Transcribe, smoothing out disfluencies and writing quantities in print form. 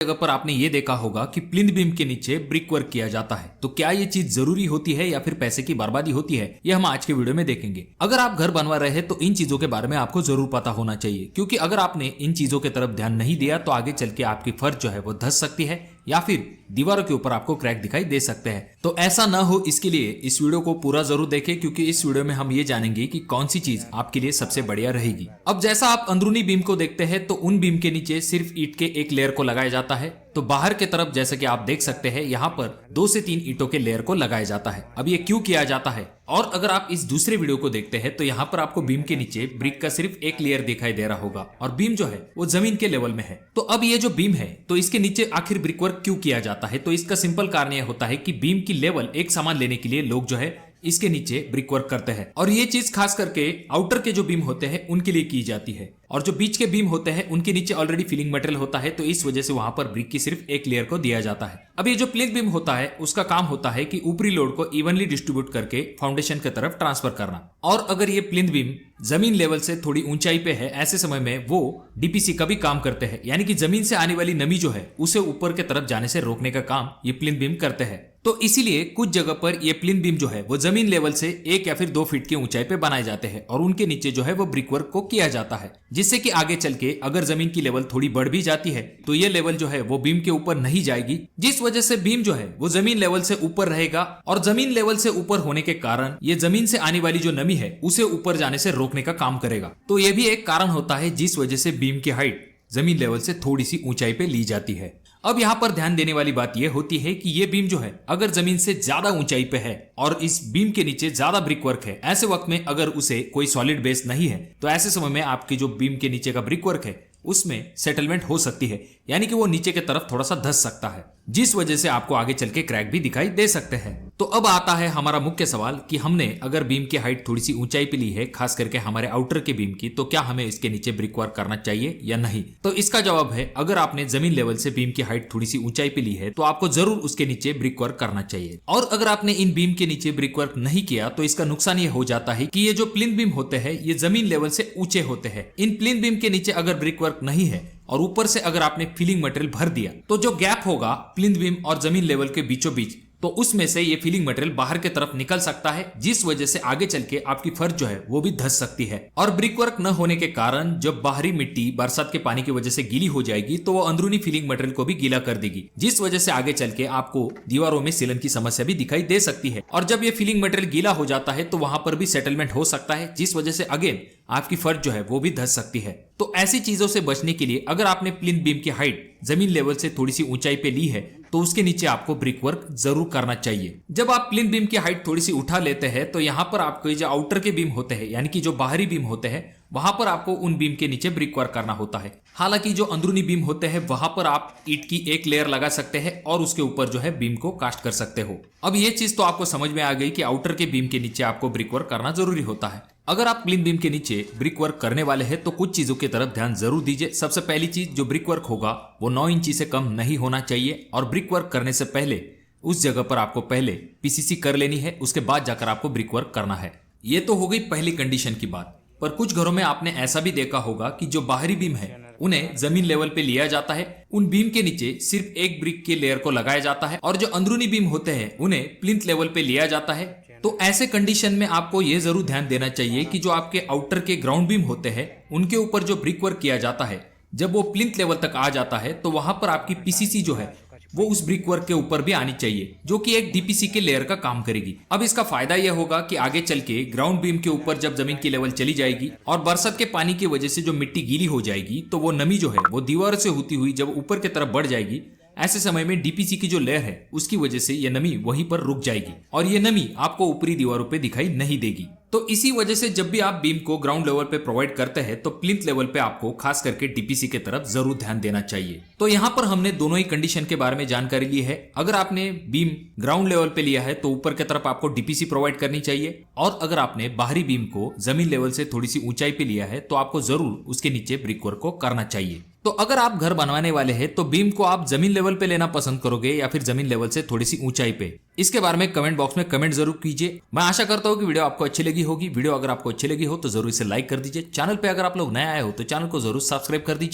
जगह पर आपने ये देखा होगा कि प्लिंथ बीम के नीचे ब्रिक वर्क किया जाता है। तो क्या ये चीज जरूरी होती है या फिर पैसे की बर्बादी होती है, ये हम आज के वीडियो में देखेंगे। अगर आप घर बनवा रहे हैं तो इन चीजों के बारे में आपको जरूर पता होना चाहिए, क्योंकि अगर आपने इन चीजों की तरफ ध्यान नहीं दिया तो आगे चल के आपकी फर्श जो है वो धंस सकती है या फिर दीवारों के ऊपर आपको क्रैक दिखाई दे सकते हैं। तो ऐसा ना हो इसके लिए इस वीडियो को पूरा जरूर देखें, क्योंकि इस वीडियो में हम ये जानेंगे कि कौन सी चीज आपके लिए सबसे बढ़िया रहेगी। अब जैसा आप अंदरूनी बीम को देखते हैं तो उन बीम के नीचे सिर्फ ईंट के एक लेयर को लगाया जाता है। तो बाहर के तरफ जैसे कि आप देख सकते हैं यहाँ पर 2 से 3 ईंटों के लेयर को लगाया जाता है। अब ये क्यों किया जाता है? और अगर आप इस दूसरे वीडियो को देखते हैं तो यहाँ पर आपको बीम के नीचे ब्रिक का सिर्फ एक लेयर दिखाई दे रहा होगा और बीम जो है वो जमीन के लेवल में है। तो अब ये जो बीम है तो इसके नीचे आखिर ब्रिक वर्क क्यों किया जाता है? तो इसका सिंपल कारण यह होता है कि बीम की लेवल एक समान लेने के लिए लोग जो है इसके नीचे ब्रिक वर्क करते हैं, और ये चीज खास करके आउटर के जो बीम होते हैं उनके लिए की जाती है। और जो बीच के बीम होते हैं उनके नीचे ऑलरेडी फिलिंग मटेरियल होता है, तो इस वजह से वहां पर ब्रिक की सिर्फ एक लेयर को दिया जाता है। अब ये जो प्लिंथ बीम होता है उसका काम होता है कि ऊपरी लोड को इवनली डिस्ट्रीब्यूट करके फाउंडेशन की तरफ ट्रांसफर करना। और अगर ये प्लिंथ बीम जमीन लेवल से थोड़ी ऊंचाई पे है, ऐसे समय में वो डीपीसी का भी काम करते हैं, यानी कि जमीन से आने वाली नमी जो है उसे ऊपर की तरफ जाने से रोकने का काम ये प्लिंथ बीम करते हैं। तो इसीलिए कुछ जगह पर ये प्लिंथ बीम जो है वो जमीन लेवल से 1 या फिर 2 फीट की ऊंचाई पे बनाए जाते हैं और उनके नीचे जो है वो ब्रिक वर्क को किया जाता है, जिससे कि आगे चल के अगर जमीन की लेवल थोड़ी बढ़ भी जाती है तो ये लेवल जो है वो बीम के ऊपर नहीं जाएगी, जिस वजह से बीम जो है वो जमीन लेवल से ऊपर रहेगा। और जमीन लेवल से ऊपर होने के कारण ये जमीन से आने वाली जो नमी है उसे ऊपर जाने से रोकने का काम करेगा। तो ये भी एक कारण होता है जिस वजह से बीम की हाइट जमीन लेवल से थोड़ी सी ऊंचाई पे ली जाती है। अब यहाँ पर ध्यान देने वाली बात यह होती है कि ये बीम जो है अगर जमीन से ज्यादा ऊंचाई पे है और इस बीम के नीचे ज्यादा ब्रिक वर्क है, ऐसे वक्त में अगर उसे कोई सॉलिड बेस नहीं है तो ऐसे समय में आपकी जो बीम के नीचे का ब्रिक वर्क है उसमें सेटलमेंट हो सकती है, यानी कि वो नीचे की तरफ थोड़ा सा धंस सकता है, जिस वजह से आपको आगे चल के क्रैक भी दिखाई दे सकते हैं। तो अब आता है हमारा मुख्य सवाल कि हमने अगर बीम की हाइट थोड़ी सी ऊंचाई पे ली है, खास करके हमारे आउटर के बीम की, तो क्या हमें इसके नीचे ब्रिक वर्क करना चाहिए या नहीं? तो इसका जवाब है, अगर आपने जमीन लेवल से बीम की हाइट थोड़ी सी ऊंचाई पे ली है तो आपको जरूर उसके नीचे ब्रिक वर्क करना चाहिए। और अगर आपने इन बीम के नीचे ब्रिक वर्क नहीं किया तो इसका नुकसान ये हो जाता है कि ये जो प्लिंथ बीम होते हैं ये जमीन लेवल से ऊंचे होते हैं। इन प्लिंथ बीम के नीचे अगर ब्रिक वर्क नहीं है और ऊपर से अगर आपने फिलिंग मटेरियल भर दिया तो जो गैप होगा प्लिंथ बीम और जमीन लेवल के बीचों बीच, तो उसमें से ये फिलिंग मटेरियल बाहर की तरफ निकल सकता है, जिस वजह से आगे चल के आपकी फर्श जो है वो भी धंस सकती है। और ब्रिक वर्क न होने के कारण जब बाहरी मिट्टी बरसात के पानी की वजह से गीली हो जाएगी तो वो अंदरूनी फिलिंग मटेरियल को भी गीला कर देगी, जिस वजह से आगे चल के आपको दीवारों में सीलन की समस्या भी दिखाई दे सकती है। और जब ये फिलिंग मटेरियल गीला हो जाता है तो वहां पर भी सेटलमेंट हो सकता है, जिस वजह से अगेन आपकी फर्श जो है वो भी धंस सकती है। तो ऐसी चीजों से बचने के लिए अगर आपने प्लिंथ बीम की हाइट जमीन लेवल से थोड़ी सी ऊंचाई पे ली है तो उसके नीचे आपको ब्रिक वर्क जरूर करना चाहिए। जब आप प्लिंथ बीम की हाइट थोड़ी सी उठा लेते हैं तो यहाँ पर आपको जो आउटर के बीम होते हैं, यानी कि जो बाहरी बीम होते हैं, वहां पर आपको उन बीम के नीचे ब्रिक वर्क करना होता है। हालांकि जो अंदरूनी बीम होते हैं वहां पर आप ईंट की एक लेयर लगा सकते हैं और उसके ऊपर जो है बीम को कास्ट कर सकते हो। अब ये चीज तो आपको समझ में आ गई कि आउटर के बीम के नीचे आपको ब्रिक वर्क करना जरूरी होता है। अगर आप प्लिंथ बीम के नीचे ब्रिक वर्क करने वाले हैं तो कुछ चीजों की तरफ ध्यान जरूर दीजिए। सबसे पहली चीज, जो ब्रिक वर्क होगा वो 9 इंची से कम नहीं होना चाहिए, और ब्रिक वर्क करने से पहले उस जगह पर आपको पहले पीसीसी कर लेनी है, उसके बाद जाकर आपको ब्रिक वर्क करना है। ये तो हो गई पहली कंडीशन की बात। पर कुछ घरों में आपने ऐसा भी देखा होगा कि जो बाहरी बीम है उन्हें जमीन लेवल पे लिया जाता है, उन बीम के नीचे सिर्फ एक ब्रिक के लेयर को लगाया जाता है, और जो अंदरूनी बीम होते हैं उन्हें प्लिंथ लेवल पे लिया जाता है। तो ऐसे कंडीशन में आपको ये जरूर ध्यान देना चाहिए कि जो आपके आउटर के ग्राउंड बीम होते हैं उनके ऊपर जो ब्रिक वर्क किया जाता है, जब वो प्लिंथ लेवल तक आ जाता है तो वहां पर आपकी पीसीसी जो है वो उस ब्रिक वर्क के ऊपर भी आनी चाहिए, जो कि एक डीपीसी के लेयर का काम करेगी। अब इसका फायदा यह होगा कि आगे चल के ग्राउंड बीम के ऊपर जब जमीन की लेवल चली जाएगी और बरसात के पानी की वजह से जो मिट्टी गीली हो जाएगी तो वो नमी जो है वो दीवार से होती हुई जब ऊपर की तरफ बढ़ जाएगी, ऐसे समय में डीपीसी की जो लेयर है उसकी वजह से ये नमी वहीं पर रुक जाएगी और ये नमी आपको ऊपरी दीवारों पे दिखाई नहीं देगी। तो इसी वजह से जब भी आप बीम को ग्राउंड लेवल पे प्रोवाइड करते हैं तो प्लिंथ लेवल पे आपको खास करके डीपीसी की तरफ जरूर ध्यान देना चाहिए। तो यहाँ पर हमने दोनों ही कंडीशन के बारे में जानकारी ली है। अगर आपने बीम ग्राउंड लेवल पे लिया है तो ऊपर की तरफ आपको डीपीसी प्रोवाइड करनी चाहिए, और अगर आपने बाहरी बीम को जमीन लेवल से थोड़ी सी ऊंचाई पे लिया है तो आपको जरूर उसके नीचे ब्रिक वर्क को करना चाहिए। तो अगर आप घर बनवाने वाले हैं तो बीम को आप जमीन लेवल पे लेना पसंद करोगे या फिर जमीन लेवल से थोड़ी सी ऊंचाई पे, इसके बारे में कमेंट बॉक्स में कमेंट जरूर कीजिए। मैं आशा करता हूँ कि वीडियो आपको अच्छी लगी होगी। वीडियो अगर आपको अच्छी लगी हो तो जरूर इसे लाइक कर दीजिए। चैनल पे अगर आप लोग नए आए हो तो चैनल को जरूर सब्सक्राइब कर दीजिए।